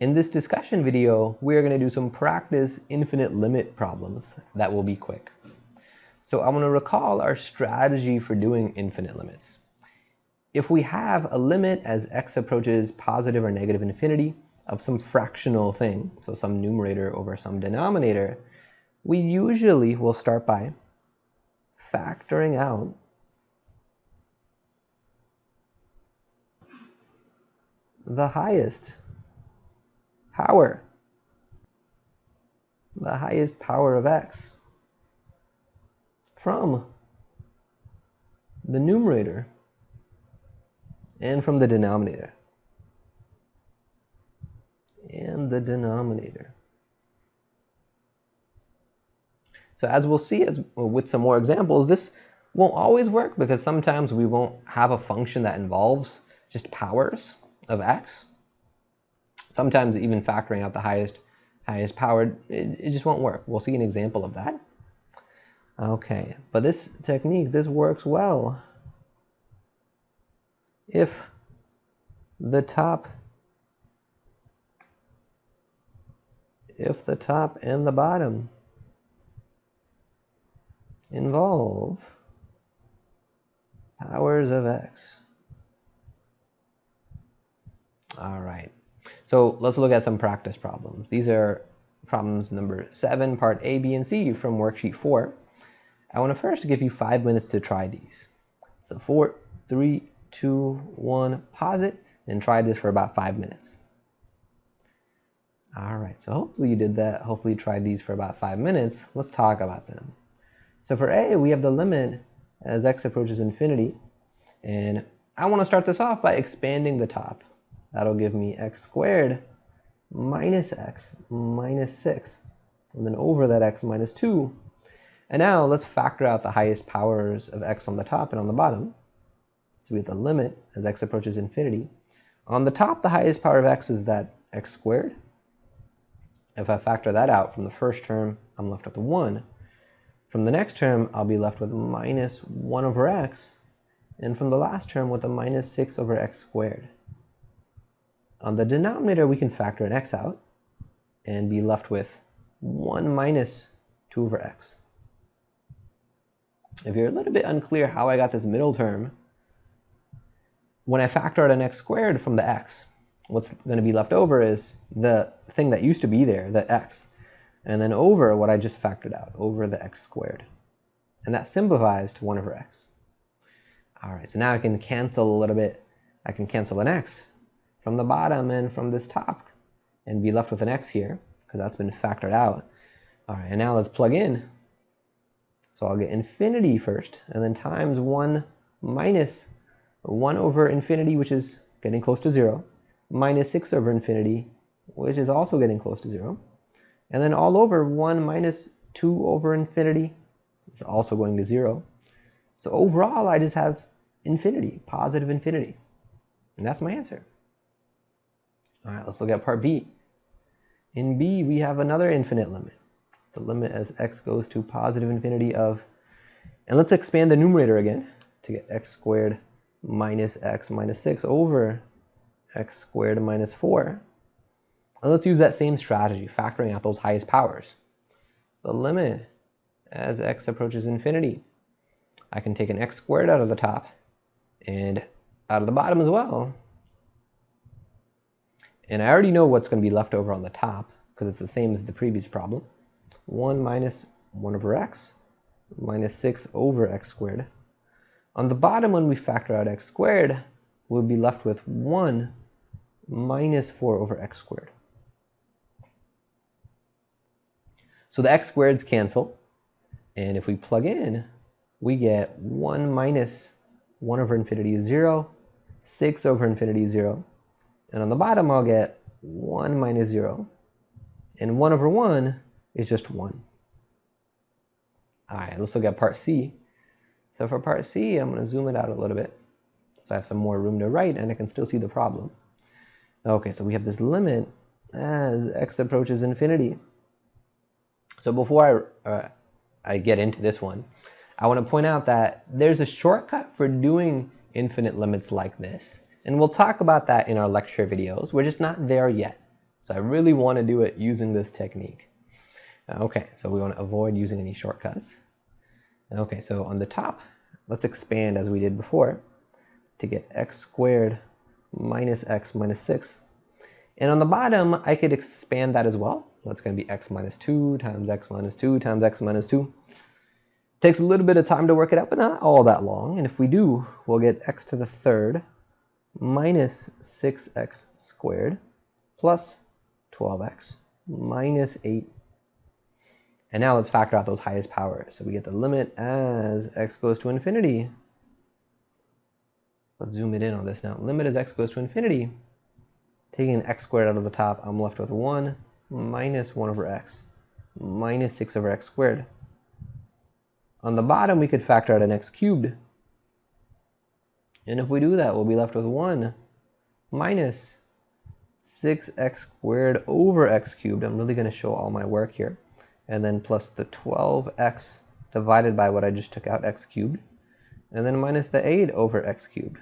In this discussion video, we're going to do some practice infinite limit problems that will be quick. So I want to recall our strategy for doing infinite limits. If we have a limit as x approaches positive or negative infinity of some fractional thing, so some numerator over some denominator, we usually will start by factoring out the highest power of x from the numerator and from the denominator. So as we'll see with some more examples, this won't always work because sometimes we won't have a function that involves just powers of x. Sometimes even factoring out the highest power, it just won't work. We'll see an example of that. Okay, but this technique, this works well if the top and the bottom involve powers of x. All right, so let's look at some practice problems. These are problems number 7, part A, B, and C from worksheet 4. I want to first give you 5 minutes to try these. So 4, 3, 2, 1, pause it, and try this for about 5 minutes. All right, so hopefully you did that. Hopefully you tried these for about 5 minutes. Let's talk about them. So for A, we have the limit as x approaches infinity. And I want to start this off by expanding the top. That'll give me x squared minus x minus 6. And then over that x minus 2. And now let's factor out the highest powers of x on the top and on the bottom. So we have the limit as x approaches infinity. On the top, the highest power of x is that x squared. If I factor that out from the first term, I'm left with a 1. From the next term, I'll be left with minus 1 over x. And from the last term with a minus 6 over x squared. On the denominator, we can factor an x out and be left with 1 minus 2 over x. If you're a little bit unclear how I got this middle term, when I factor out an x squared from the x, what's going to be left over is the thing that used to be there, the x, and then over what I just factored out, over the x squared. And that simplifies to 1 over x. All right, so now I can cancel a little bit. I can cancel an x from the bottom and from this top and be left with an x here because that's been factored out. All right, and now let's plug in. So I'll get infinity first, and then times 1 minus 1 over infinity, which is getting close to 0, minus 6 over infinity, which is also getting close to 0, and then all over 1 minus 2 over infinity, it's also going to 0. So overall, I just have infinity, positive infinity, and that's my answer. All right, let's look at part B. In B, we have another infinite limit. The limit as x goes to positive infinity of, and let's expand the numerator again to get x squared minus x minus 6 over x squared minus 4. And let's use that same strategy, factoring out those highest powers. The limit as x approaches infinity. I can take an x squared out of the top and out of the bottom as well. And I already know what's going to be left over on the top because it's the same as the previous problem. 1 minus 1 over x minus 6 over x squared. On the bottom, when we factor out x squared, we'll be left with 1 minus 4 over x squared. So the x squareds cancel, and if we plug in, we get 1 minus 1 over infinity is 0, 6 over infinity is 0, and on the bottom I'll get 1 minus 0, and 1 over 1 is just 1. All right, let's look at part C. So for part C, I'm going to zoom it out a little bit so I have some more room to write and I can still see the problem. Okay, so we have this limit as x approaches infinity. So before I get into this one, I want to point out that there's a shortcut for doing infinite limits like this. And we'll talk about that in our lecture videos. We're just not there yet. So I really want to do it using this technique. Okay, so we want to avoid using any shortcuts. Okay, so on the top, let's expand as we did before to get x squared minus x minus 6. And on the bottom, I could expand that as well. That's going to be x minus 2 times x minus 2 times x minus 2. Takes a little bit of time to work it out, but not all that long. And if we do, we'll get x to the third minus 6x squared plus 12x minus 8. And now let's factor out those highest powers. So we get the limit as x goes to infinity. Let's zoom it in on this now. Limit as x goes to infinity. Taking x squared out of the top, I'm left with 1 minus 1 over x minus 6 over x squared. On the bottom, we could factor out an x cubed. And if we do that, we'll be left with 1 minus 6x squared over x cubed. I'm really going to show all my work here. And then plus the 12x divided by what I just took out, x cubed. And then minus the 8 over x cubed.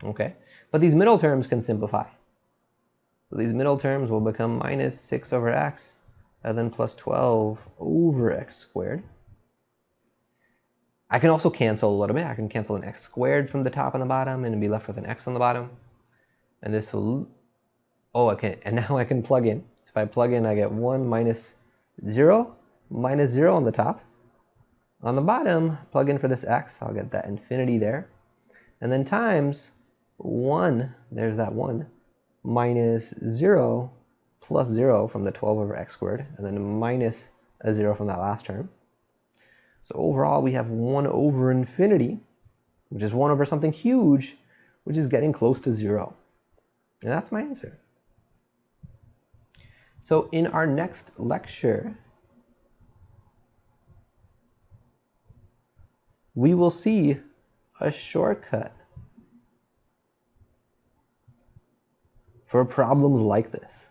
Okay, but these middle terms can simplify. So these middle terms will become minus 6 over x, and then plus 12 over x squared. I can also cancel a little bit. I can cancel an x squared from the top and the bottom and be left with an x on the bottom. And this will, oh, okay, and now I can plug in. If I plug in, I get 1 minus 0 on the top. On the bottom, plug in for this x, I'll get that infinity there. And then times 1, there's that 1, minus 0 plus 0 from the 12 over x squared, and then minus a 0 from that last term. So overall, we have 1 over infinity, which is 1 over something huge, which is getting close to 0. And that's my answer. So in our next lecture, we will see a shortcut for problems like this.